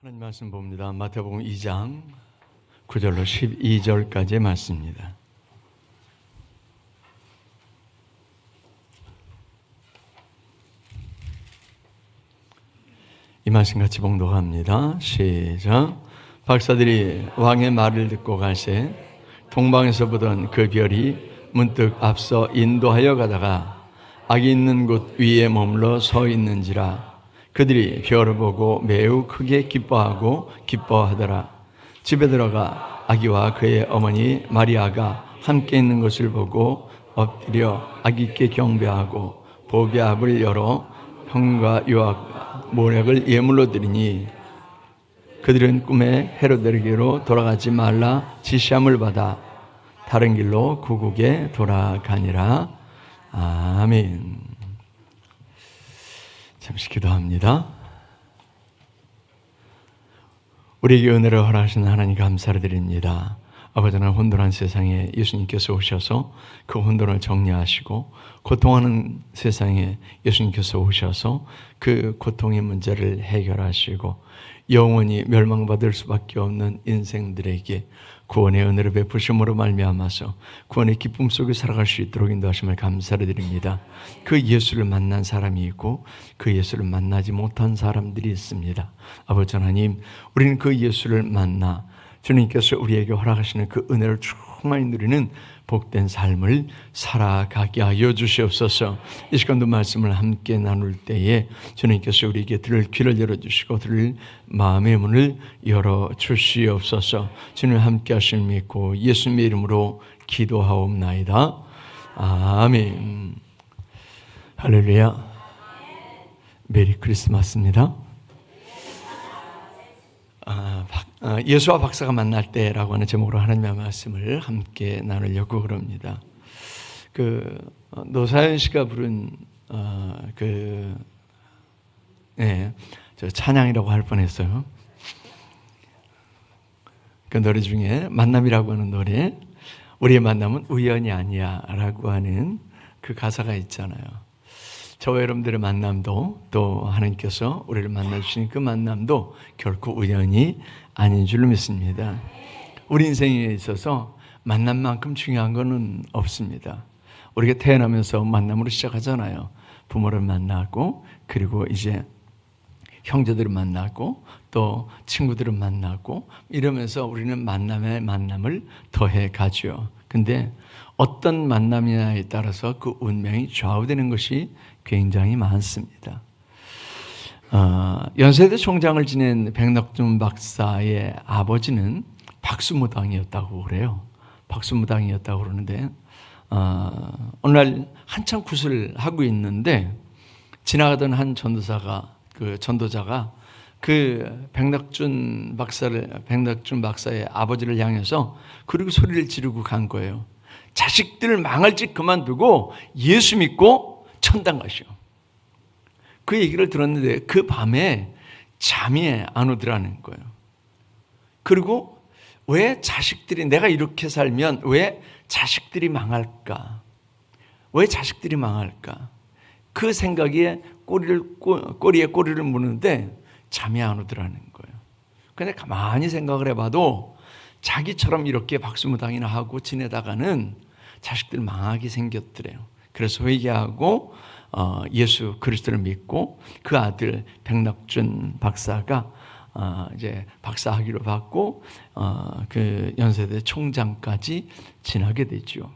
하나님 말씀 봅니다. 마태복음 2장 9절로 12절까지의 말씀입니다. 이 말씀 같이 봉독합니다. 시작. 박사들이 왕의 말을 듣고 갈새 동방에서 보던 그 별이 문득 앞서 인도하여 가다가 악이 있는 곳 위에 머물러 서 있는지라. 그들이 별을 보고 매우 크게 기뻐하더라. 집에 들어가 아기와 그의 어머니 마리아가 함께 있는 것을 보고 엎드려 아기께 경배하고 보배압을 열어 형과 유학 모략을 예물로 드리니 그들은 꿈에 헤로데에게로 돌아가지 말라 지시함을 받아 다른 길로 고국에 돌아가니라. 아멘. 잠시 기도합니다. 우리에게 은혜를 허락하신 하나님 감사를 드립니다. 아버지 하나님, 혼돈한 세상에 예수님께서 오셔서 그 혼돈을 정리하시고 고통하는 세상에 예수님께서 오셔서 그 고통의 문제를 해결하시고 영원히 멸망받을 수밖에 없는 인생들에게 구원의 은혜를 베푸심으로 말미암아서 구원의 기쁨 속에 살아갈 수 있도록 인도하심을 감사를 드립니다. 그 예수를 만난 사람이 있고 그 예수를 만나지 못한 사람들이 있습니다. 아버지 하나님, 우리는 그 예수를 만나 주님께서 우리에게 허락하시는 그 은혜를 충만히 누리는 복된 삶을 살아가게 하여 주시옵소서. 이 시간도 말씀을 함께 나눌 때에 주님께서 우리에게 들을 귀를 열어주시고 들을 마음의 문을 열어주시옵소서. 주님 함께 하심을 믿고 예수님의 이름으로 기도하옵나이다. 아멘. 할렐루야. 메리 크리스마스입니다. 예수와 박사가 만날 때라고 하는 제목으로 하나님의 말씀을 함께 나누려고 그럽니다. 노사연 씨가 부른 저 찬양이라고 할 뻔했어요. 그 노래 중에 만남이라고 하는 노래, 우리의 만남은 우연이 아니야라고 하는 그 가사가 있잖아요. 저와 여러분들의 만남도 또 하나님께서 우리를 만나주신 그 만남도 결코 우연이 아닌 줄로 믿습니다. 우리 인생에 있어서 만남만큼 중요한 것은 없습니다. 우리가 태어나면서 만남으로 시작하잖아요. 부모를 만나고 그리고 이제 형제들을 만나고 또 친구들을 만나고 이러면서 우리는 만남을 더해 가죠. 근데 어떤 만남이냐에 따라서 그 운명이 좌우되는 것이 굉장히 많습니다. 연세대 총장을 지낸 백낙준 박사의 아버지는 박수무당이었다고 그래요. 박수무당이었다고 그러는데 어느 날 한참 굿을 하고 있는데 지나가던 한 전도자가 그 백낙준 박사의 아버지를 향해서 그리고 소리를 지르고 간 거예요. 자식들 망할 짓 그만두고 예수 믿고 천당 가시오. 그 얘기를 들었는데 그 밤에 잠이 안 오더라는 거예요. 그리고 왜 자식들이, 내가 이렇게 살면 왜 자식들이 망할까? 왜 자식들이 망할까? 그 생각에 꼬리에 꼬리를 무는데 잠이 안 오더라는 거예요. 근데 가만히 생각을 해봐도 자기처럼 이렇게 박수무당이나 하고 지내다가는 자식들 망하게 생겼더래요. 그래서 회개하고 예수 그리스도를 믿고 그 아들 백낙준 박사가 이제 박사학위를 받고 그 연세대 총장까지 지나게 되죠.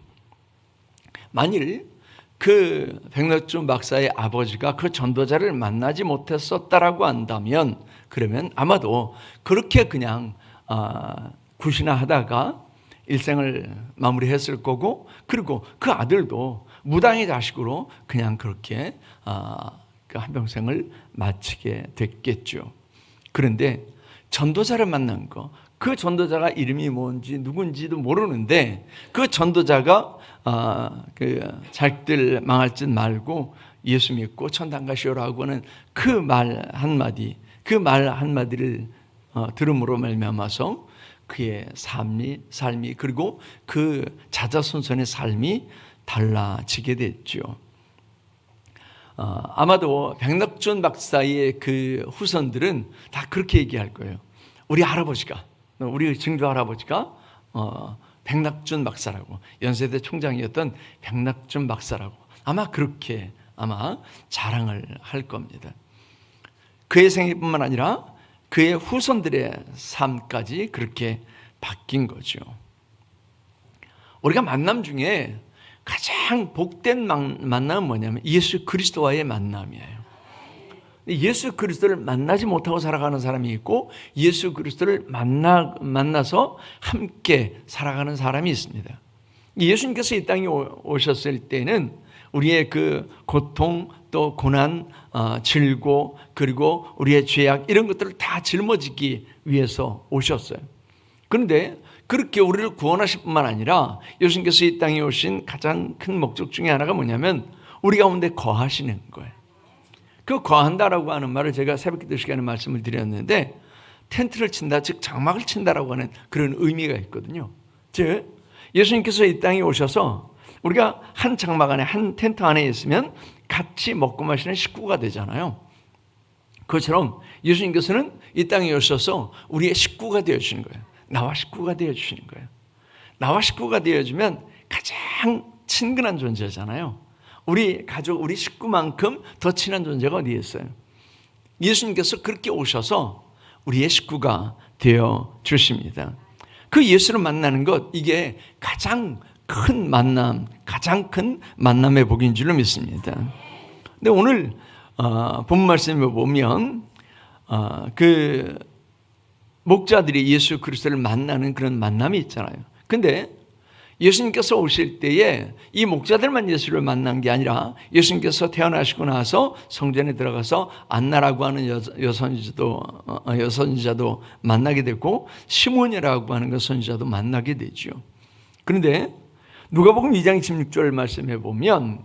만일 그 백낙준 박사의 아버지가 그 전도자를 만나지 못했었다라고 한다면 그러면 아마도 그렇게 그냥 굿이나 하다가 일생을 마무리했을 거고, 그리고 그 아들도 무당의 자식으로 그냥 그렇게 한평생을 마치게 됐겠죠. 그런데 전도자를 만난 거, 그 전도자가 이름이 뭔지 누군지도 모르는데 그 전도자가 그 자식들 망할 짓 말고 예수 믿고 천당 가시오라고 하는 그 말 한마디를 들음으로 말미암아서 그의 삶이 그리고 그 자자손손의 삶이 달라지게 됐죠. 아마도 백낙준 박사의 그 후손들은 다 그렇게 얘기할 거예요. 우리 할아버지가, 우리 증조 할아버지가 백낙준 박사라고, 연세대 총장이었던 백낙준 박사라고 아마 그렇게 자랑을 할 겁니다. 그의 생애뿐만 아니라 그의 후손들의 삶까지 그렇게 바뀐 거죠. 우리가 만남 중에 가장 복된 만남은 뭐냐면 예수 그리스도와의 만남이에요. 예수 그리스도를 만나지 못하고 살아가는 사람이 있고 예수 그리스도를 만나서 함께 살아가는 사람이 있습니다. 예수님께서 이 땅에 오셨을 때는 우리의 그 고통 또 고난, 질고 그리고 우리의 죄악 이런 것들을 다 짊어지기 위해서 오셨어요. 그런데 그렇게 우리를 구원하실 뿐만 아니라 예수님께서 이 땅에 오신 가장 큰 목적 중에 하나가 뭐냐면 우리 가운데 거하시는 거예요. 그 거한다라고 하는 말을 제가 새벽기도 시간에 말씀을 드렸는데 텐트를 친다, 즉 장막을 친다라고 하는 그런 의미가 있거든요. 즉 예수님께서 이 땅에 오셔서 우리가 한 장막 안에, 한 텐트 안에 있으면 같이 먹고 마시는 식구가 되잖아요. 그것처럼 예수님께서는 이 땅에 오셔서 우리의 식구가 되어주시는 거예요. 나와 식구가 되어주시는 거예요. 나와 식구가 되어주면 가장 친근한 존재잖아요. 우리 가족, 우리 식구만큼 더 친한 존재가 어디에 있어요? 예수님께서 그렇게 오셔서 우리의 식구가 되어주십니다. 그 예수를 만나는 것, 이게 가장 큰 만남, 가장 큰 만남의 복인 줄로 믿습니다. 근데 오늘 본 말씀에 보면 그 목자들이 예수 그리스도를 만나는 그런 만남이 있잖아요. 근데 예수님께서 오실 때에 이 목자들만 예수를 만난 게 아니라 예수님께서 태어나시고 나서 성전에 들어가서 안나라고 하는 여선지자도 만나게 됐고 시몬이라고 하는 그 선지자도 만나게 되죠. 그런데 누가복음 2장 16절 말씀해 보면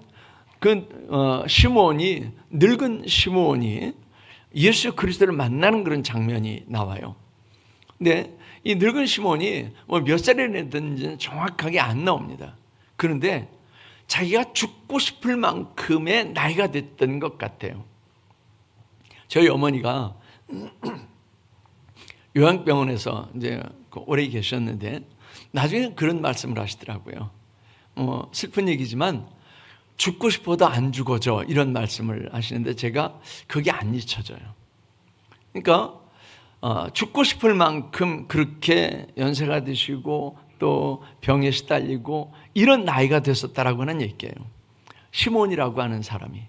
시몬이, 늙은 시몬이 예수 그리스도를 만나는 그런 장면이 나와요. 근데 이 늙은 시몬이 몇 살이랬는지는 정확하게 안 나옵니다. 그런데 자기가 죽고 싶을 만큼의 나이가 됐던 것 같아요. 저희 어머니가 요양병원에서 이제 오래 계셨는데 나중에 그런 말씀을 하시더라고요. 슬픈 얘기지만 죽고 싶어도 안 죽어져, 이런 말씀을 하시는데 제가 그게 안 잊혀져요. 그러니까 죽고 싶을 만큼 그렇게 연세가 드시고 또 병에 시달리고 이런 나이가 됐었다라고 하는 얘기예요. 시몬이라고 하는 사람이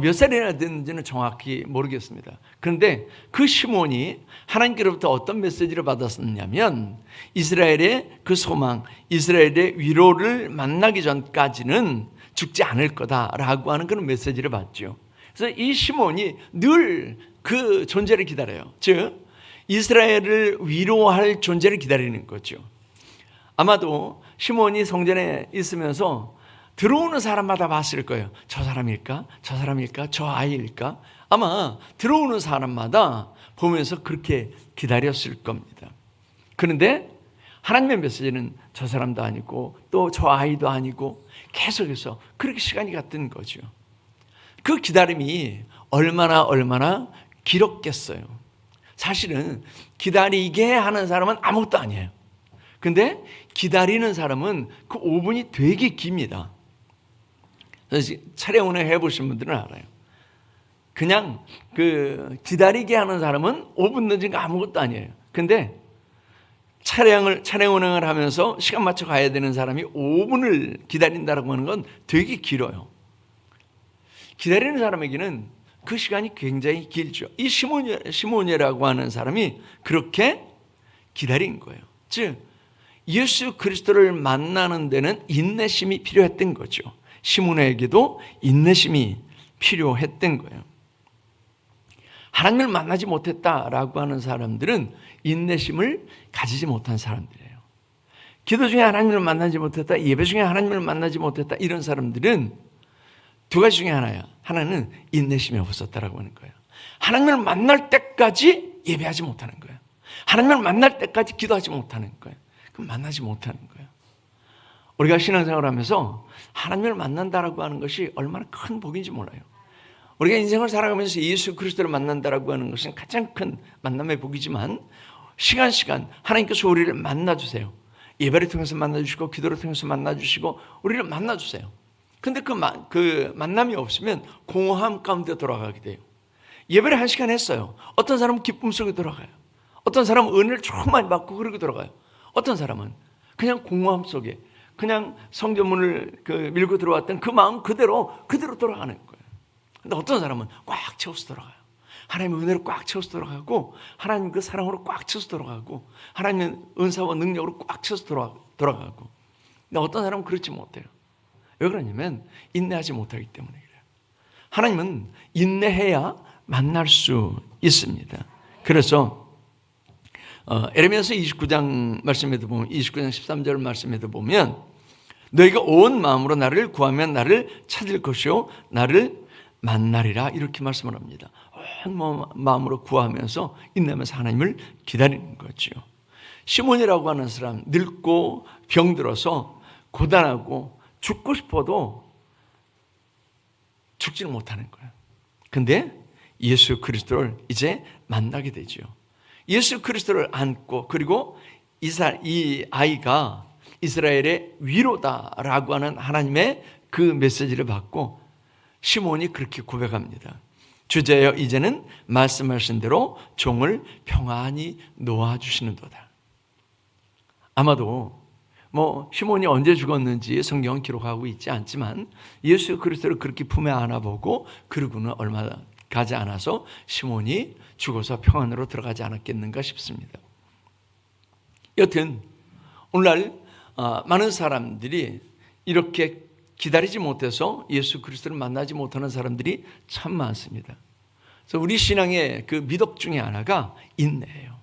몇 살이나 됐는지는 정확히 모르겠습니다. 그런데 그 시몬이 하나님께로부터 어떤 메시지를 받았었냐면 이스라엘의 그 소망, 이스라엘의 위로를 만나기 전까지는 죽지 않을 거다라고 하는 그런 메시지를 받죠. 그래서 이 시몬이 늘 그 존재를 기다려요. 즉 이스라엘을 위로할 존재를 기다리는 거죠. 아마도 시몬이 성전에 있으면서 들어오는 사람마다 봤을 거예요. 저 사람일까? 저 사람일까? 저 아이일까? 아마 들어오는 사람마다 보면서 그렇게 기다렸을 겁니다. 그런데 하나님의 메시지는 저 사람도 아니고 또 저 아이도 아니고 계속해서 그렇게 시간이 갔던 거죠. 그 기다림이 얼마나 길었겠어요. 사실은 기다리게 하는 사람은 아무것도 아니에요. 근데 기다리는 사람은 그 5분이 되게 깁니다. 그래서 차례 운행 해보신 분들은 알아요. 그냥 그 기다리게 하는 사람은 5분 늦은 거 아무것도 아니에요. 근데 차량 운행을 하면서 시간 맞춰 가야 되는 사람이 5분을 기다린다고 하는 건 되게 길어요. 기다리는 사람에게는 그 시간이 굉장히 길죠. 이 시몬이라고 하는 사람이 그렇게 기다린 거예요. 즉 예수 그리스도를 만나는 데는 인내심이 필요했던 거죠. 시몬에게도 인내심이 필요했던 거예요. 하나님을 만나지 못했다라고 하는 사람들은 인내심을 가지지 못한 사람들이에요. 기도 중에 하나님을 만나지 못했다, 예배 중에 하나님을 만나지 못했다, 이런 사람들은 두 가지 중에 하나야. 하나는 인내심이 없었다라고 하는 거예요. 하나님을 만날 때까지 예배하지 못하는 거예요. 하나님을 만날 때까지 기도하지 못하는 거예요. 그럼 만나지 못하는 거예요. 우리가 신앙생활을 하면서 하나님을 만난다라고 하는 것이 얼마나 큰 복인지 몰라요. 우리가 인생을 살아가면서 예수 그리스도를 만난다라고 하는 것은 가장 큰 만남의 복이지만 시간 하나님께서 우리를 만나주세요. 예배를 통해서 만나주시고 기도를 통해서 만나주시고 우리를 만나주세요. 근데 그 만남이 없으면 공허함 가운데 돌아가게 돼요. 예배를 1시간 했어요. 어떤 사람은 기쁨 속에 돌아가요. 어떤 사람은 은혜를 조금 많이 받고 그러고 돌아가요. 어떤 사람은 그냥 공허함 속에 그냥 성전문을 밀고 들어왔던 그 마음 그대로 돌아가는 거예요. 근데 어떤 사람은 꽉 채워서 돌아가요. 하나님의 은혜로 꽉 채워서 돌아가고 하나님 그 사랑으로 꽉 채워서 돌아가고 하나님의 은사와 능력으로 꽉 채워서 돌아가고. 근데 어떤 사람은 그렇지 못해요. 왜 그러냐면 인내하지 못하기 때문에 그래요. 하나님은 인내해야 만날 수 있습니다. 그래서 에레미야서 29장 말씀에도 보면 29장 13절 말씀에도 보면 너희가 온 마음으로 나를 구하면 나를 찾을 것이요 나를 만나리라 이렇게 말씀을 합니다. 온 마음으로 구하면서 인내하면서 하나님을 기다리는 거죠. 시몬이라고 하는 사람 늙고 병들어서 고단하고 죽고 싶어도 죽지를 못하는 거예요. 근데 예수 그리스도를 이제 만나게 되죠. 예수 그리스도를 안고 그리고 이 아이가 이스라엘의 위로다라고 하는 하나님의 그 메시지를 받고 시몬이 그렇게 고백합니다. 주제여 이제는 말씀하신 대로 종을 평안히 놓아주시는도다. 아마도 시몬이 언제 죽었는지 성경은 기록하고 있지 않지만 예수 그리스도를 그렇게 품에 안아보고 그러고는 얼마 가지 않아서 시몬이 죽어서 평안으로 들어가지 않았겠는가 싶습니다. 여튼 오늘날 많은 사람들이 이렇게 기다리지 못해서 예수 그리스도를 만나지 못하는 사람들이 참 많습니다. 그래서 우리 신앙의 그 미덕 중에 하나가 인내예요.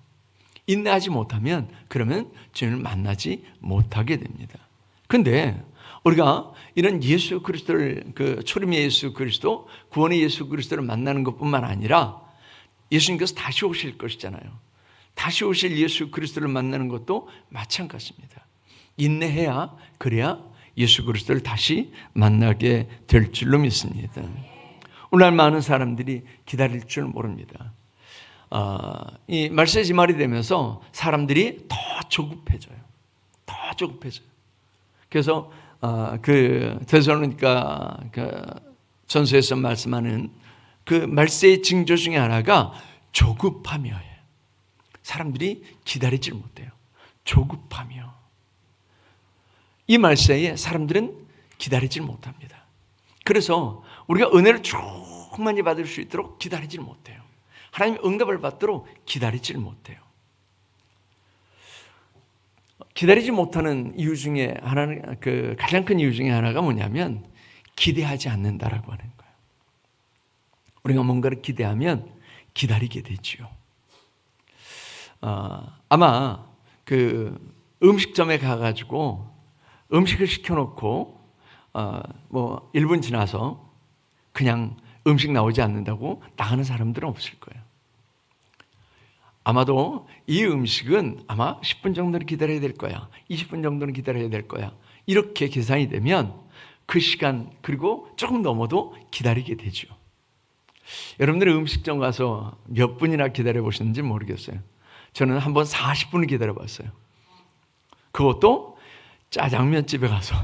인내하지 못하면 그러면 주님을 만나지 못하게 됩니다. 근데 우리가 이런 예수 그리스도를 초림의 예수 그리스도, 구원의 예수 그리스도를 만나는 것뿐만 아니라 예수님께서 다시 오실 것이잖아요. 다시 오실 예수 그리스도를 만나는 것도 마찬가지입니다. 인내해야 그래야 예수 그리스도를 다시 만나게 될 줄로 믿습니다. 오늘 많은 사람들이 기다릴 줄 모릅니다. 이 말세지 말이 되면서 사람들이 더 조급해져요. 그래서 데살로니가 전서에서 말씀하는 그 말세의 징조 중에 하나가 조급함이에요. 사람들이 기다리질 못해요. 조급하며 이 말세에 사람들은 기다리질 못합니다. 그래서 우리가 은혜를 충만히 받을 수 있도록 기다리질 못해요. 하나님의 응답을 받도록 기다리질 못해요. 기다리지 못하는 이유 중에 하나는 가장 큰 이유 중에 하나가 뭐냐면 기대하지 않는다라고 하는 거예요. 우리가 뭔가를 기대하면 기다리게 되지요. 아마 음식점에 가가지고 음식을 시켜놓고 1분 지나서 그냥 음식 나오지 않는다고 나가는 사람들은 없을 거예요. 아마도 이 음식은 아마 10분 정도는 기다려야 될 거야. 20분 정도는 기다려야 될 거야. 이렇게 계산이 되면 그 시간 그리고 조금 넘어도 기다리게 되죠. 여러분들이 음식점 가서 몇 분이나 기다려 보셨는지 모르겠어요. 저는 한번 40분을 기다려 봤어요. 그것도 짜장면집에 가서.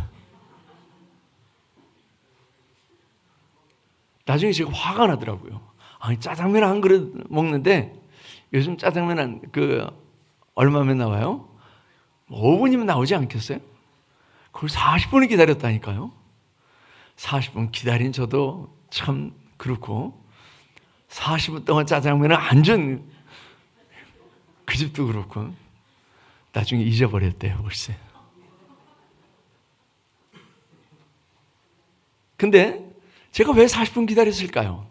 나중에 제가 화가 나더라고요. 아니, 짜장면 한 그릇 먹는데 요즘 짜장면 얼마면 나와요? 5분이면 나오지 않겠어요? 그걸 40분을 기다렸다니까요. 40분 기다린 저도 참 그렇고 40분 동안 짜장면을 안 준 그 집도 그렇고 나중에 잊어버렸대요, 글쎄. 근데 제가 왜 40분 기다렸을까요?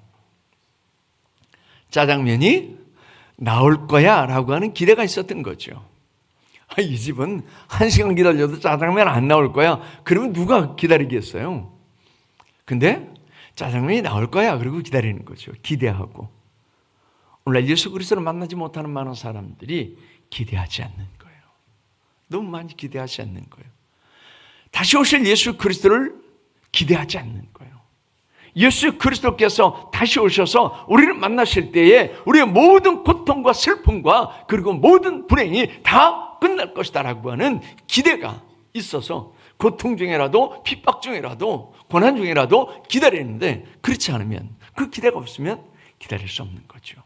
짜장면이 나올 거야 라고 하는 기대가 있었던 거죠. 이 집은 1시간 기다려도 짜장면 안 나올 거야. 그러면 누가 기다리겠어요? 근데 짜장면이 나올 거야. 그리고 기다리는 거죠. 기대하고. 오늘 예수 그리스도를 만나지 못하는 많은 사람들이 기대하지 않는 거예요. 너무 많이 기대하지 않는 거예요. 다시 오실 예수 그리스도를 기대하지 않는 거예요. 예수 그리스도께서 다시 오셔서 우리를 만나실 때에 우리의 모든 고통과 슬픔과 그리고 모든 불행이 다 끝날 것이다라고 하는 기대가 있어서 고통 중에라도 핍박 중에라도 고난 중에라도 기다리는데, 그렇지 않으면, 그 기대가 없으면 기다릴 수 없는 거죠.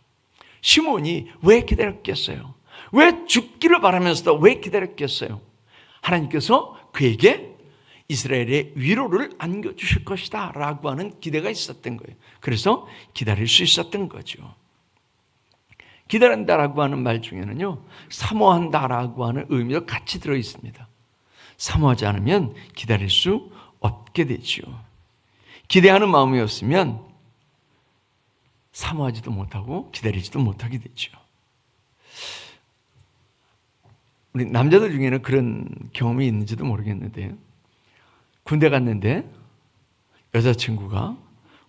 시몬이 왜 기다렸겠어요? 왜 죽기를 바라면서도 왜 기다렸겠어요? 하나님께서 그에게 이스라엘의 위로를 안겨주실 것이다 라고 하는 기대가 있었던 거예요. 그래서 기다릴 수 있었던 거죠. 기다린다라고 하는 말 중에는요, 사모한다라고 하는 의미도 같이 들어있습니다. 사모하지 않으면 기다릴 수 없게 되죠. 기대하는 마음이 없으면 사모하지도 못하고 기다리지도 못하게 되죠. 우리 남자들 중에는 그런 경험이 있는지도 모르겠는데요, 군대 갔는데 여자친구가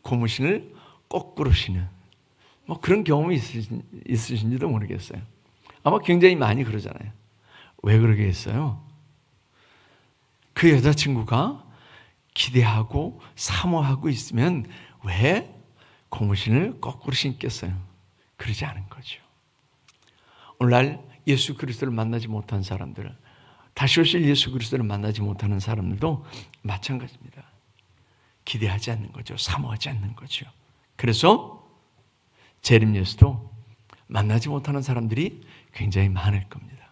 고무신을 거꾸로 신는 뭐 그런 경험이 있으신지도 모르겠어요. 아마 굉장히 많이 그러잖아요. 왜 그러게 했어요? 그 여자친구가 기대하고 사모하고 있으면 왜 고무신을 거꾸로 신겠어요? 그러지 않은 거죠. 오늘날 예수 그리스도를 만나지 못한 사람들, 다시 오실 예수 그리스도를 만나지 못하는 사람들도 마찬가지입니다. 기대하지 않는 거죠. 사모하지 않는 거죠. 그래서 재림 예수도 만나지 못하는 사람들이 굉장히 많을 겁니다.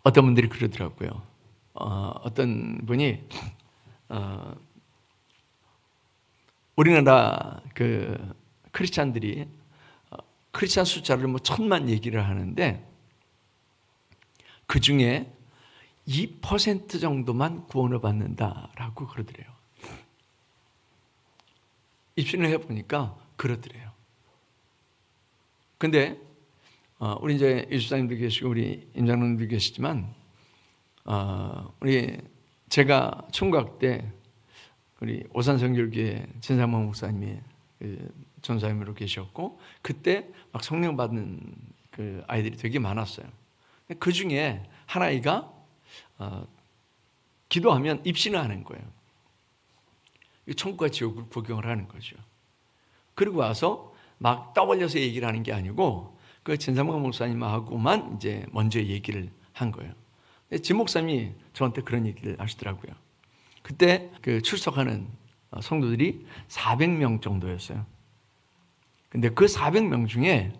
어떤 분들이 그러더라고요. 어떤 분이 우리나라 그 크리스찬들이 크리스찬 숫자를 뭐 1000만 얘기를 하는데 그 중에 2% 정도만 구원을 받는다라고 그러더래요. 입신을 해보니까 그러더래요. 근데 우리 이제 예수사님도 계시고 우리 임장로님도 계시지만 우리 제가 총각 때 우리 오산성결교회 진상만 목사님이 전사님으로 계셨고 그때 막 성령 받는 그 아이들이 되게 많았어요. 그 중에 한 아이가 기도하면 입신을 하는 거예요. 천국과 지옥을 구경을 하는 거죠. 그리고 와서 막 떠벌려서 얘기를 하는 게 아니고 그 진상만 목사님하고만 이제 먼저 얘기를 한 거예요. 진 목사님이 저한테 그런 얘기를 하시더라고요. 그때 그 출석하는 성도들이 400명 정도였어요. 근데 그 400명 중에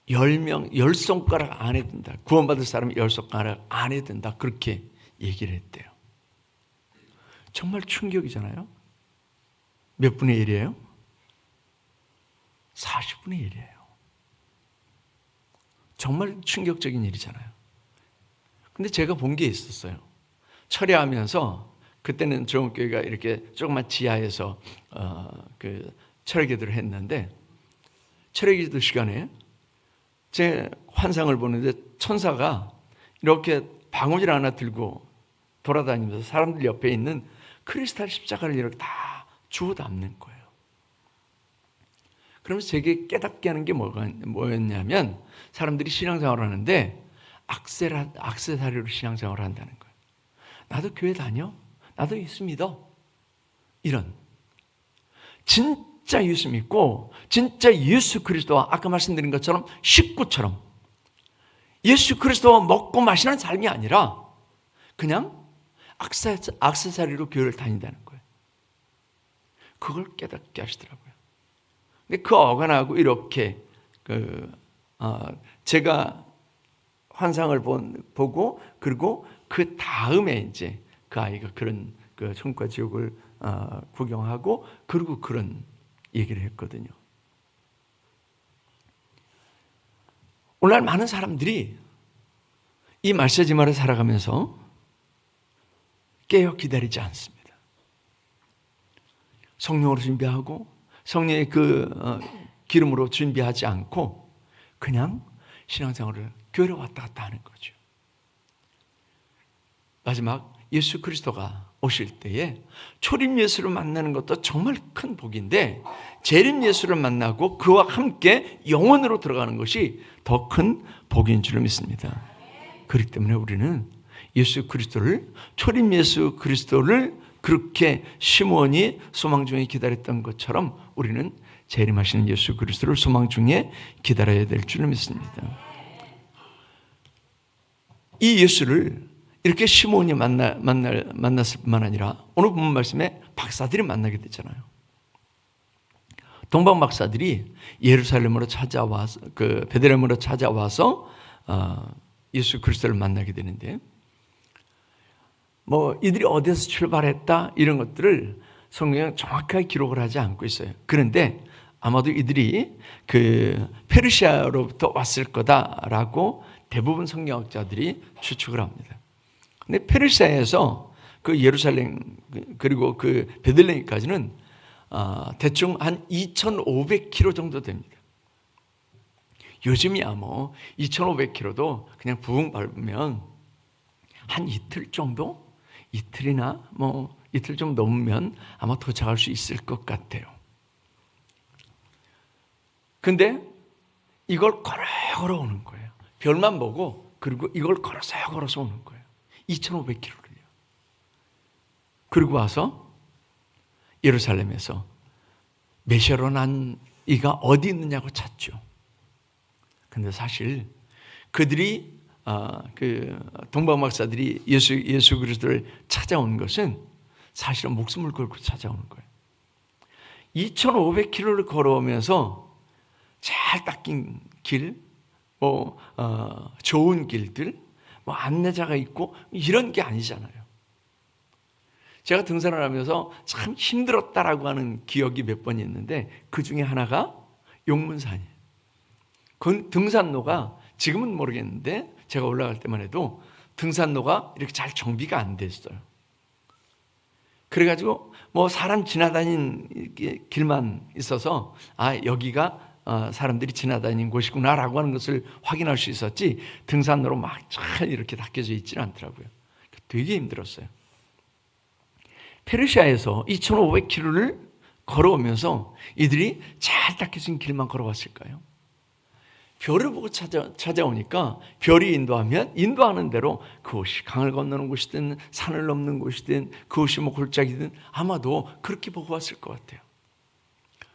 10명, 10손가락 안에 든다. 구원받을 사람이 10손가락 안에 든다. 그렇게 얘기를 했대요. 정말 충격이잖아요. 몇 분의 1이에요? 40분의 1이에요. 정말 충격적인 일이잖아요. 근데 제가 본 게 있었어요. 철야하면서 그때는 조원교회가 이렇게 조그만 지하에서 그 철야기도를 했는데 철야기도 시간에 제 환상을 보는데 천사가 이렇게 방울질 하나 들고 돌아다니면서 사람들 옆에 있는 크리스탈 십자가를 이렇게 다 주워 담는 거예요. 그러면서 제게 깨닫게 하는 게 뭐였냐면 사람들이 신앙생활을 하는데 액세서리로 신앙생활을 한다는 거예요. 나도 교회 다녀? 나도 예수 믿어? 이런 진짜 예수 믿고 진짜 예수 그리스도와 아까 말씀드린 것처럼 식구처럼 예수 그리스도와 먹고 마시는 삶이 아니라 그냥 액세서리로 교회를 다닌다는 거예요. 그걸 깨닫게 하시더라고요. 근데 그 어간하고 이렇게 제가 환상을 보고 그리고 그 다음에 이제 그 아이가 그런 그 천국과 지옥을 구경하고 그리고 그런 얘기를 했거든요. 오늘날 많은 사람들이 이 말세지마를 살아가면서 깨어 기다리지 않습니다. 성령으로 준비하고 성령의 그 기름으로 준비하지 않고 그냥 신앙생활을 교회로 왔다 갔다 하는 거죠. 마지막 예수 그리스도가 오실 때에 초림 예수를 만나는 것도 정말 큰 복인데 재림 예수를 만나고 그와 함께 영원으로 들어가는 것이 더 큰 복인 줄 믿습니다. 그렇기 때문에 우리는 예수 그리스도를 초림 예수 그리스도를 그렇게 시므온이 소망 중에 기다렸던 것처럼 우리는 재림하시는 예수 그리스도를 소망 중에 기다려야 될 줄 믿습니다. 이 예수를 이렇게 시므온이 만났을 뿐만 아니라 오늘 본문 말씀에 박사들이 만나게 되잖아요. 동방 박사들이 예루살렘으로 찾아와서 베들레헴으로 찾아와서 예수 그리스도를 만나게 되는데, 이들이 어디서 출발했다 이런 것들을 성경에 정확하게 기록을 하지 않고 있어요. 그런데 아마도 이들이 페르시아로부터 왔을 거다라고 대부분 성경학자들이 추측을 합니다. 근데 페르시아에서 예루살렘 그리고 베들레헴까지는 대충 한 2,500km 정도 됩니다. 요즘이야 2,500km도 그냥 부흥 밟으면 한 이틀 정도? 이틀이나 이틀 좀 넘으면 아마 도착할 수 있을 것 같아요. 근데 이걸 걸어 오는 거예요. 별만 보고, 그리고 이걸 걸어서 오는 거예요. 2,500km를요. 그리고 와서 예루살렘에서 메시아로 난 이가 어디 있느냐고 찾죠. 근데 사실 그들이 동방 박사들이 예수 그리스도를 찾아온 것은 사실은 목숨을 걸고 찾아오는 거예요. 2,500km를 걸어오면서 잘 닦인 길, 좋은 길들, 안내자가 있고 이런 게 아니잖아요. 제가 등산을 하면서 참 힘들었다라고 하는 기억이 몇 번 있는데 그 중에 하나가 용문산이에요. 그 등산로가 지금은 모르겠는데 제가 올라갈 때만 해도 등산로가 이렇게 잘 정비가 안 됐어요. 그래가지고 사람 지나다니는 길만 있어서 여기가 사람들이 지나다니는 곳이구나라고 하는 것을 확인할 수 있었지, 등산로로 막 잘 이렇게 닦여져 있지는 않더라고요. 되게 힘들었어요. 페르시아에서 2,500km를 걸어오면서 이들이 잘 닦여진 길만 걸어왔을까요? 별을 보고 찾아오니까 별이 인도하면 인도하는 대로 그곳이 강을 건너는 곳이든 산을 넘는 곳이든 그곳이 골짜기든 아마도 그렇게 보고 왔을 것 같아요.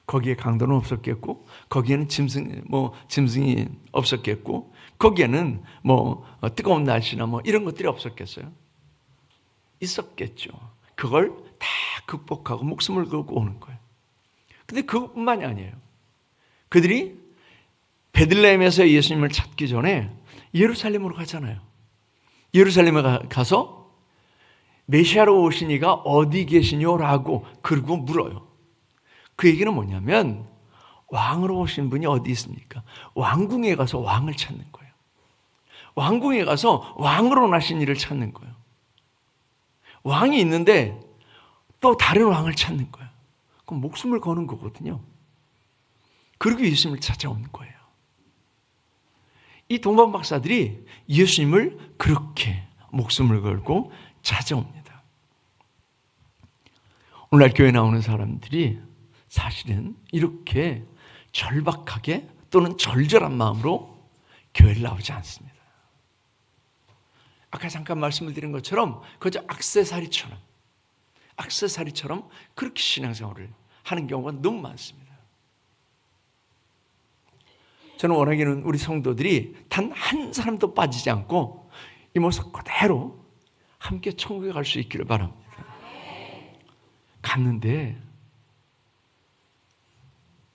거기에 강도는 없었겠고, 거기에는 짐승이 없었겠고, 거기에는 뜨거운 날씨나 이런 것들이 없었겠어요? 있었겠죠. 그걸 다 극복하고 목숨을 걸고 오는 거예요. 근데 그것뿐만이 아니에요. 그들이 베들레헴에서 예수님을 찾기 전에 예루살렘으로 가잖아요. 예루살렘에 가서 메시아로 오신 이가 어디 계시냐라고 그리고 물어요. 그 얘기는 뭐냐면 왕으로 오신 분이 어디 있습니까? 왕궁에 가서 왕을 찾는 거예요. 왕궁에 가서 왕으로 나신 이를 찾는 거예요. 왕이 있는데 또 다른 왕을 찾는 거예요. 그럼 목숨을 거는 거거든요. 그리고 예수님을 찾아온 거예요. 이 동방 박사들이 예수님을 그렇게 목숨을 걸고 찾아옵니다. 오늘날 교회 나오는 사람들이 사실은 이렇게 절박하게 또는 절절한 마음으로 교회를 나오지 않습니다. 아까 잠깐 말씀을 드린 것처럼 그저 액세서리처럼 그렇게 신앙생활을 하는 경우가 너무 많습니다. 저는 원하기는 우리 성도들이 단 한 사람도 빠지지 않고 이 모습 그대로 함께 천국에 갈 수 있기를 바랍니다. 갔는데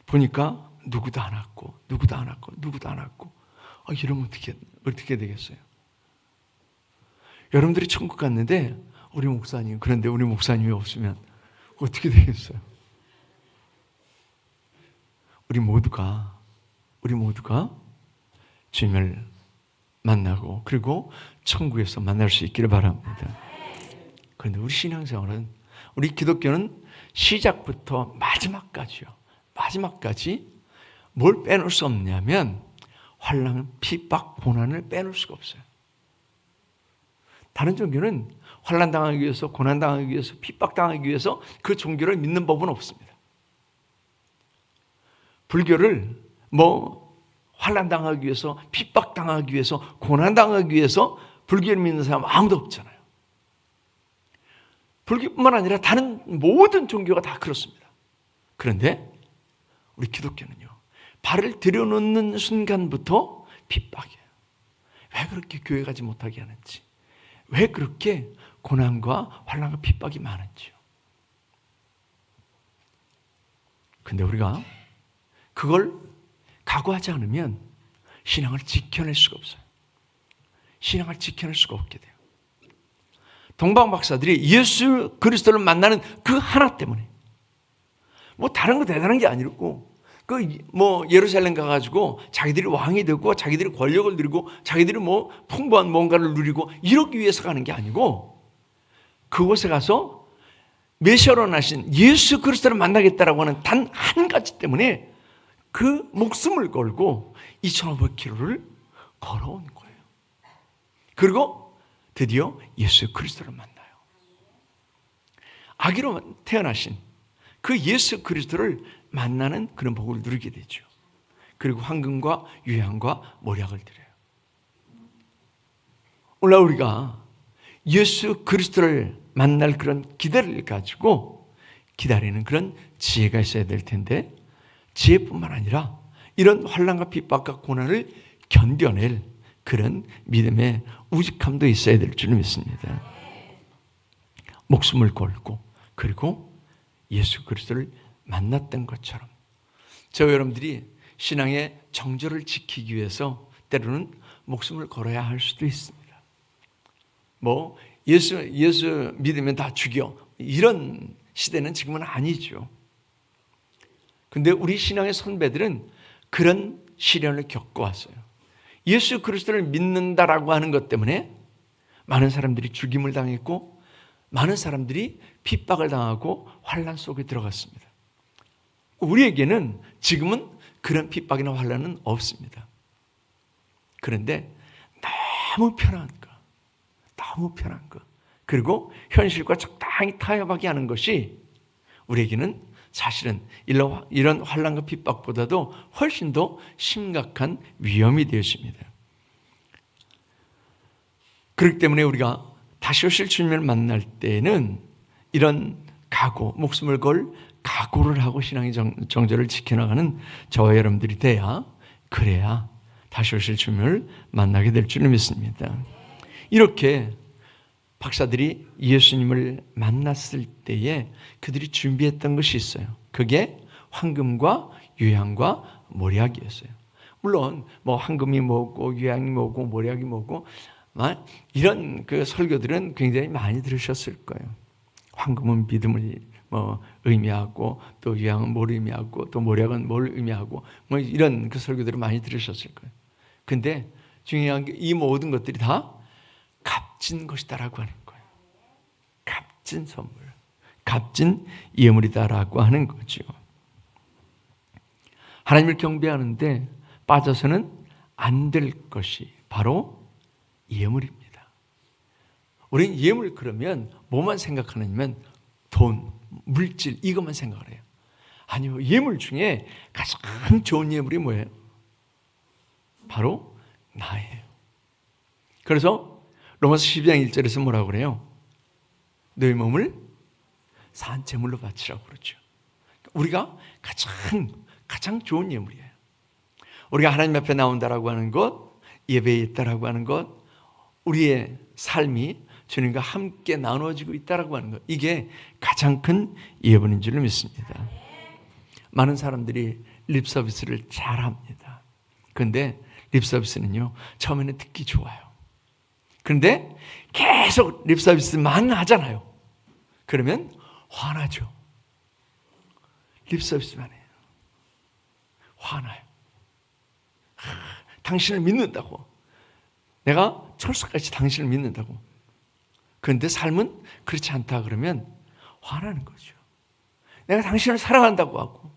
보니까 누구도 안 왔고 이러면 어떻게 되겠어요? 여러분들이 천국 갔는데 그런데 우리 목사님이 없으면 어떻게 되겠어요? 우리 모두가 주님을 만나고 그리고 천국에서 만날 수 있기를 바랍니다. 그런데 우리 신앙생활은, 우리 기독교는 시작부터 마지막까지 뭘 빼놓을 수 없냐면 환난, 핍박, 고난을 빼놓을 수가 없어요. 다른 종교는 환난당하기 위해서, 고난당하기 위해서, 핍박당하기 위해서 그 종교를 믿는 법은 없습니다. 불교를 환난당하기 위해서, 핍박당하기 위해서, 고난당하기 위해서 불교를 믿는 사람 아무도 없잖아요. 불교뿐만 아니라 다른 모든 종교가 다 그렇습니다. 그런데 우리 기독교는요, 발을 들여놓는 순간부터 핍박이에요. 왜 그렇게 교회 가지 못하게 하는지, 왜 그렇게 고난과 환난과 핍박이 많은지요. 근데 우리가 그걸 각오하지 않으면 신앙을 지켜낼 수가 없어요. 신앙을 지켜낼 수가 없게 돼요. 동방 박사들이 예수 그리스도를 만나는 그 하나 때문에, 뭐 다른 거 대단한 게 아니고, 예루살렘 가가지고 자기들이 왕이 되고 자기들이 권력을 누리고 자기들이 풍부한 뭔가를 누리고 이러기 위해서 가는 게 아니고, 그곳에 가서 메시아로 나신 예수 그리스도를 만나겠다라고 하는 단 한 가지 때문에 그 목숨을 걸고 2,500km를 걸어온 거예요. 그리고 드디어 예수 그리스도를 만나요. 아기로 태어나신 그 예수 그리스도를 만나는 그런 복을 누리게 되죠. 그리고 황금과 유향과 몰약을 드려요. 오늘 우리가 예수 그리스도를 만날 그런 기대를 가지고 기다리는 그런 지혜가 있어야 될 텐데, 지혜뿐만 아니라 이런 환난과 핍박과 고난을 견뎌낼 그런 믿음의 우직함도 있어야 될 줄 믿습니다. 목숨을 걸고 그리고 예수 그리스도를 만났던 것처럼 저와 여러분들이 신앙의 정절을 지키기 위해서 때로는 목숨을 걸어야 할 수도 있습니다. 예수 믿으면 다 죽여, 이런 시대는 지금은 아니죠. 근데 우리 신앙의 선배들은 그런 시련을 겪어왔어요. 예수 그리스도를 믿는다라고 하는 것 때문에 많은 사람들이 죽임을 당했고 많은 사람들이 핍박을 당하고 환난 속에 들어갔습니다. 우리에게는 지금은 그런 핍박이나 환난은 없습니다. 그런데 너무 편한 거, 그리고 현실과 적당히 타협하게 하는 것이 우리에게는 사실은 이런 환난과 핍박보다도 훨씬 더 심각한 위험이 되었습니다. 그렇기 때문에 우리가 다시 오실 주님을 만날 때에는 이런 각오, 목숨을 걸 각오를 하고 신앙의 정절을 지켜나가는 저와 여러분들이 그래야 다시 오실 주님을 만나게 될 줄 믿습니다. 이렇게 박사들이 예수님을 만났을 때에 그들이 준비했던 것이 있어요. 그게 황금과 유향과 몰약이었어요. 물론 황금이 뭐고 유향이 뭐고 몰약이 뭐고 이런 그 설교들은 굉장히 많이 들으셨을 거예요. 황금은 믿음을 의미하고, 또 유향은 뭘 의미하고, 또 몰약은 뭘 의미하고, 이런 그 설교들을 많이 들으셨을 거예요. 근데 중요한 게 이 모든 것들이 다 값진 것이다라고 하는 거예요. 값진 선물, 값진 예물이다라고 하는 거죠. 하나님을 경배하는데 빠져서는 안 될 것이 바로 예물입니다. 우리는 예물 그러면 뭐만 생각하냐면 돈, 물질 이것만 생각을 해요. 아니요, 예물 중에 가장 좋은 예물이 뭐예요? 바로 나예요. 그래서 로마서 12장 1절에서 뭐라고 그래요? 너희 몸을 산제물로 바치라고 그러죠. 우리가 가장 좋은 예물이에요. 우리가 하나님 앞에 나온다라고 하는 것, 예배에 있다라고 하는 것, 우리의 삶이 주님과 함께 나눠지고 있다라고 하는 것, 이게 가장 큰 예물인 줄 믿습니다. 많은 사람들이 립 서비스를 잘합니다. 그런데 립 서비스는요, 처음에는 듣기 좋아요. 그런데 계속 립 서비스만 하잖아요. 그러면 화나죠. 립 서비스만 해요. 화나요. 당신을 믿는다고. 내가 철수까지 당신을 믿는다고. 그런데 삶은 그렇지 않다 그러면 화나는 거죠. 내가 당신을 사랑한다고 하고,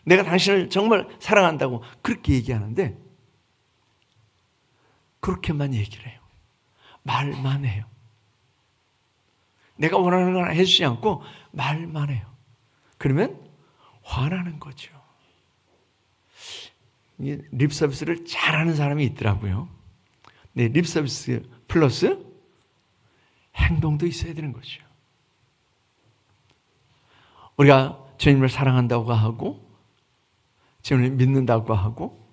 내가 당신을 정말 사랑한다고 그렇게 얘기하는데 그렇게만 얘기를 해요. 말만 해요. 내가 원하는 건 해주지 않고 말만 해요. 그러면 화나는 거죠. 립 서비스를 잘하는 사람이 있더라고요. 립 서비스 플러스 행동도 있어야 되는 거죠. 우리가 주님을 사랑한다고 하고 주님을 믿는다고 하고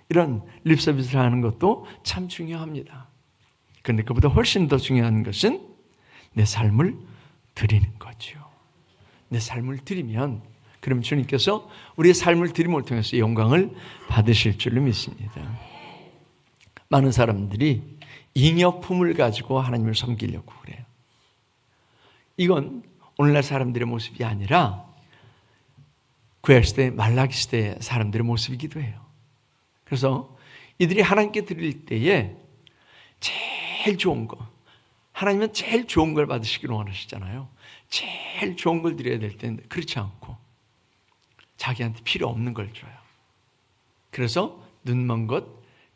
이런 립서비스를 하는 것도 참 중요합니다. 그런데 그보다 훨씬 더 중요한 것은 내 삶을 드리는 거죠. 내 삶을 드리면 그럼 주님께서 우리의 삶을 드림을 통해서 영광을 받으실 줄로 믿습니다. 많은 사람들이 잉여품을 가지고 하나님을 섬기려고 그래요. 이건 오늘날 사람들의 모습이 아니라 구약시대 말라기시대 사람들의 모습이기도 해요. 그래서 이들이 하나님께 드릴 때에 제일 좋은 거, 하나님은 제일 좋은 걸 받으시기를 원하시잖아요. 제일 좋은 걸 드려야 될 텐데 그렇지 않고 자기한테 필요 없는 걸 줘요. 그래서 눈먼 것,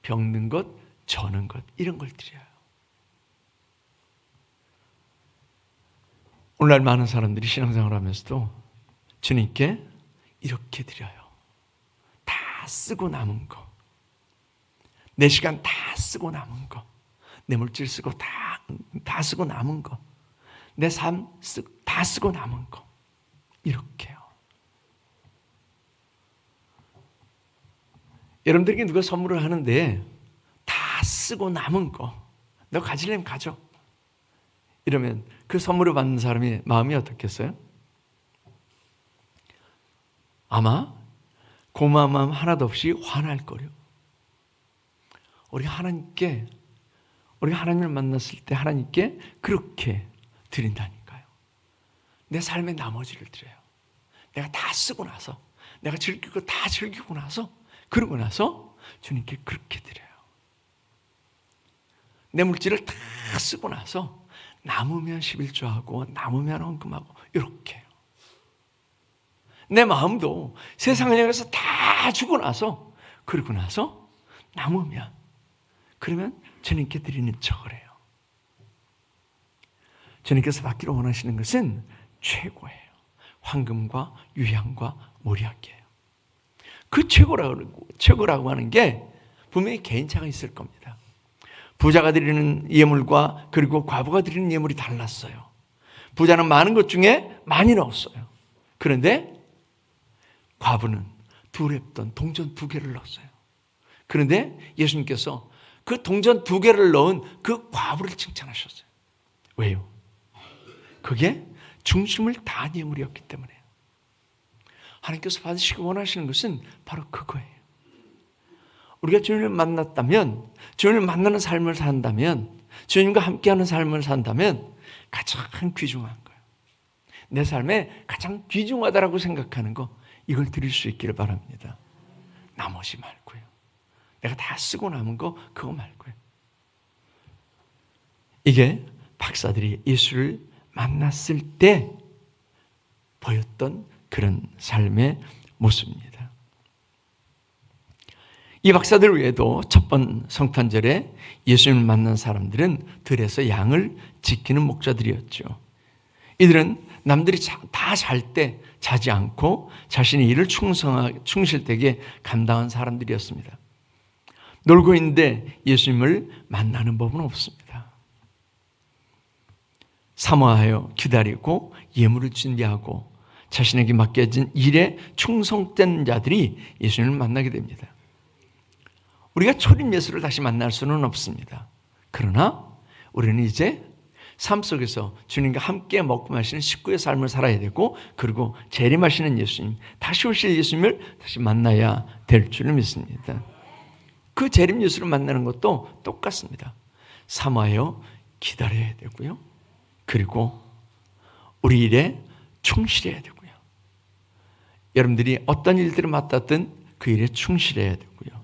병든 것, 저는 것 이런 걸 드려요. 오늘날 많은 사람들이 신앙생활을 하면서도 주님께 이렇게 드려요. 다 쓰고 남은 거, 내 시간 다 쓰고 남은 거, 내 물질 쓰고 다 쓰고 남은 거, 내 삶 다 쓰고 남은 거 이렇게요. 여러분들에게 누가 선물을 하는데 다 쓰고 남은 거, 너 가지려면 가져. 이러면 그 선물을 받는 사람의 마음이 어떻겠어요? 아마 고마운 마음 하나도 없이 화날 거요. 우리가 하나님을 만났을 때 하나님께 그렇게 드린다니까요. 내 삶의 나머지를 드려요. 내가 다 쓰고 나서, 내가 즐길 거 다 즐기고 나서, 그러고 나서 주님께 그렇게 드려요. 내 물질을 다 쓰고 나서 남으면 11조하고 남으면 헌금하고 이렇게요. 내 마음도 세상을 향해서 다 주고 나서, 그러고 나서 남으면, 그러면 주님께 드리는 척을 해요. 주님께서 받기를 원하시는 것은 최고예요. 황금과 유향과 모략이에요. 그 최고라고 하는 게 분명히 개인차가 있을 겁니다. 부자가 드리는 예물과 그리고 과부가 드리는 예물이 달랐어요. 부자는 많은 것 중에 많이 넣었어요. 그런데 과부는 두랩돈 동전 2개를 넣었어요. 그런데 예수님께서 그 동전 2개를 넣은 그 과부를 칭찬하셨어요. 왜요? 그게 중심을 다한 예물이었기 때문에요. 하나님께서 받으시기 원하시는 것은 바로 그거예요. 우리가 주님을 만났다면, 주님을 만나는 삶을 산다면, 주님과 함께하는 삶을 산다면 가장 귀중한 거예요. 내 삶에 가장 귀중하다라고 생각하는 거, 이걸 드릴 수 있기를 바랍니다. 나머지 말고요. 내가 다 쓰고 남은 거 그거 말고요. 이게 박사들이 예수를 만났을 때 보였던 그런 삶의 모습입니다. 이 박사들 외에도 첫 번 성탄절에 예수님을 만난 사람들은 들에서 양을 지키는 목자들이었죠. 이들은 남들이 다 잘 때 자지 않고 자신의 일을 충실되게 감당한 사람들이었습니다. 놀고 있는데 예수님을 만나는 법은 없습니다. 사모하여 기다리고 예물을 준비하고 자신에게 맡겨진 일에 충성된 자들이 예수님을 만나게 됩니다. 우리가 초림 예수를 다시 만날 수는 없습니다. 그러나 우리는 이제 삶 속에서 주님과 함께 먹고 마시는 식구의 삶을 살아야 되고, 그리고 재림하시는 예수님, 다시 오실 예수님을 다시 만나야 될 줄을 믿습니다. 그 재림 예수를 만나는 것도 똑같습니다. 사모하여 기다려야 되고요. 그리고 우리 일에 충실해야 되고요. 여러분들이 어떤 일들을 맡았든 그 일에 충실해야 되고요.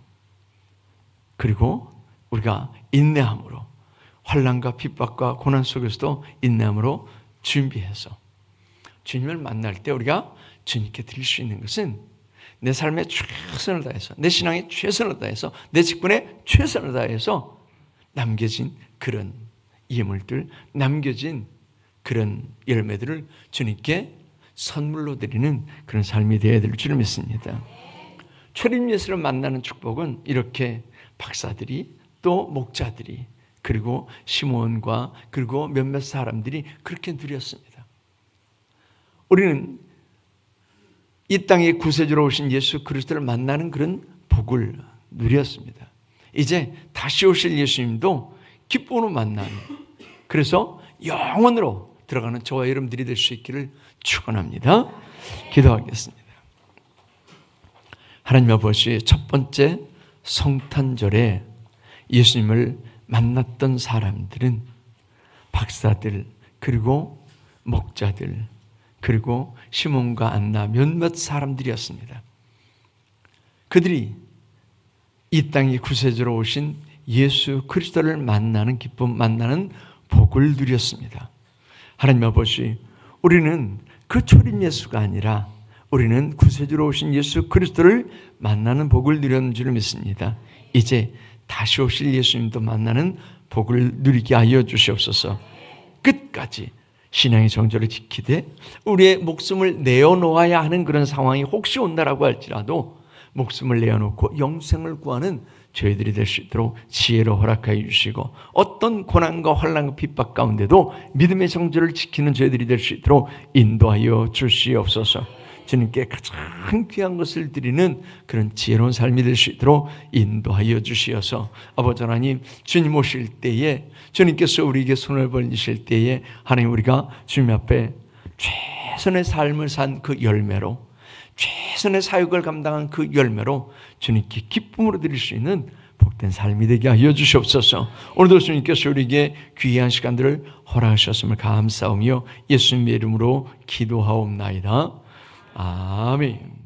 그리고 우리가 인내함으로, 환난과 핍박과 고난 속에서도 인내함으로 준비해서 주님을 만날 때 우리가 주님께 드릴 수 있는 것은 내 삶에 최선을 다해서, 내 신앙에 최선을 다해서, 내 직분에 최선을 다해서 남겨진 그런 예물들, 남겨진 그런 열매들을 주님께 선물로 드리는 그런 삶이 되어야 될 줄 믿습니다. 초림 예수를 만나는 축복은 이렇게 박사들이, 또 목자들이, 그리고 시몬과 그리고 몇몇 사람들이 그렇게 누렸습니다. 우리는 이 땅에 구세주로 오신 예수 그리스도를 만나는 그런 복을 누렸습니다. 이제 다시 오실 예수님도 기쁨으로 만나는, 그래서 영원으로 들어가는 저와 여러분들이 될 수 있기를 축원합니다. 기도하겠습니다. 하나님 아버지, 첫 번째 성탄절에 예수님을 만났던 사람들은 박사들, 그리고 목자들, 그리고 시몬과 안나 몇몇 사람들이었습니다. 그들이 이 땅에 구세주로 오신 예수 그리스도를 만나는 기쁨, 만나는 복을 누렸습니다. 하나님 아버지, 우리는 그 초림 예수가 아니라 우리는 구세주로 오신 예수 그리스도를 만나는 복을 누렸는 줄 믿습니다. 이제 다시 오실 예수님도 만나는 복을 누리게 하여 주시옵소서. 끝까지 신앙의 정절을 지키되 우리의 목숨을 내어놓아야 하는 그런 상황이 혹시 온다라고 할지라도 목숨을 내어놓고 영생을 구하는 저희들이 될 수 있도록 지혜로 허락하여 주시고, 어떤 고난과 환난과 핍박 가운데도 믿음의 정절을 지키는 저희들이 될 수 있도록 인도하여 주시옵소서. 주님께 가장 귀한 것을 드리는 그런 지혜로운 삶이 될 수 있도록 인도하여 주시어서, 아버지 하나님, 주님 오실 때에, 주님께서 우리에게 손을 벌리실 때에 하나님, 우리가 주님 앞에 최선의 삶을 산 그 열매로, 최선의 사역을 감당한 그 열매로 주님께 기쁨으로 드릴 수 있는 복된 삶이 되게 하여 주시옵소서. 오늘도 주님께서 우리에게 귀한 시간들을 허락하셨음을 감사하며 예수님의 이름으로 기도하옵나이다. 아멘.